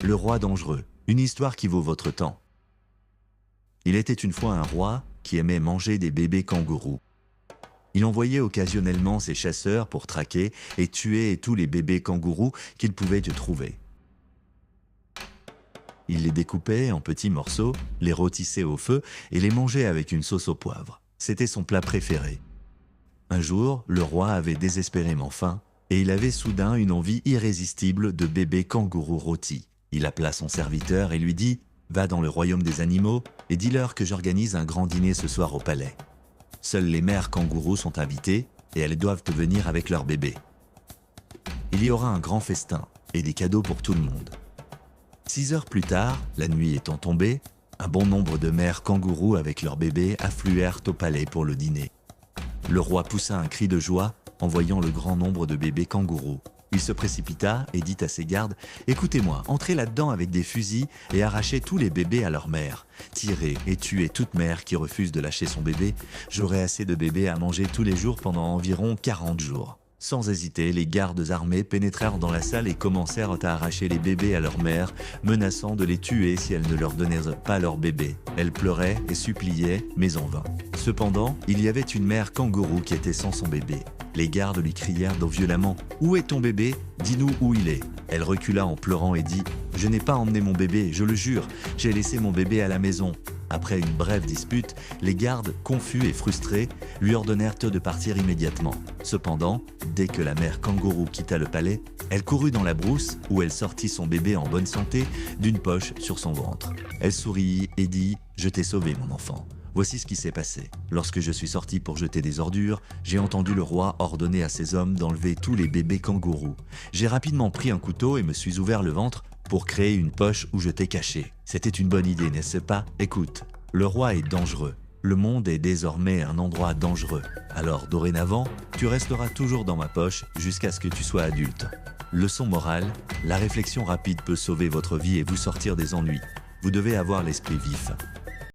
Le roi dangereux, une histoire qui vaut votre temps. Il était une fois un roi qui aimait manger des bébés kangourous. Il envoyait occasionnellement ses chasseurs pour traquer et tuer tous les bébés kangourous qu'il pouvait y trouver. Il les découpait en petits morceaux, les rôtissait au feu et les mangeait avec une sauce au poivre. C'était son plat préféré. Un jour, le roi avait désespérément faim et il avait soudain une envie irrésistible de bébés kangourous rôtis. Il appela son serviteur et lui dit « Va dans le royaume des animaux et dis-leur que j'organise un grand dîner ce soir au palais. Seules les mères kangourous sont invitées et elles doivent venir avec leurs bébés. Il y aura un grand festin et des cadeaux pour tout le monde. » 6 heures plus tard, la nuit étant tombée, un bon nombre de mères kangourous avec leurs bébés affluèrent au palais pour le dîner. Le roi poussa un cri de joie en voyant le grand nombre de bébés kangourous. Il se précipita et dit à ses gardes « Écoutez-moi, entrez là-dedans avec des fusils et arrachez tous les bébés à leur mère. Tirez et tuez toute mère qui refuse de lâcher son bébé. J'aurai assez de bébés à manger tous les jours pendant environ 40 jours. » Sans hésiter, les gardes armés pénétrèrent dans la salle et commencèrent à arracher les bébés à leur mère, menaçant de les tuer si elles ne leur donnaient pas leur bébé. Elles pleuraient et suppliaient, mais en vain. Cependant, il y avait une mère kangourou qui était sans son bébé. Les gardes lui crièrent donc violemment « Où est ton bébé? Dis-nous où il est !» Elle recula en pleurant et dit « Je n'ai pas emmené mon bébé, je le jure, j'ai laissé mon bébé à la maison. » Après une brève dispute, les gardes, confus et frustrés, lui ordonnèrent de partir immédiatement. Cependant, dès que la mère kangourou quitta le palais, elle courut dans la brousse où elle sortit son bébé en bonne santé d'une poche sur son ventre. Elle sourit et dit « Je t'ai sauvé mon enfant. Voici ce qui s'est passé. Lorsque je suis sorti pour jeter des ordures, j'ai entendu le roi ordonner à ses hommes d'enlever tous les bébés kangourous. J'ai rapidement pris un couteau et me suis ouvert le ventre pour créer une poche où je t'ai caché. C'était une bonne idée, n'est-ce pas? Écoute, le roi est dangereux. Le monde est désormais un endroit dangereux. Alors dorénavant, tu resteras toujours dans ma poche jusqu'à ce que tu sois adulte. Leçon morale, la réflexion rapide peut sauver votre vie et vous sortir des ennuis. Vous devez avoir l'esprit vif.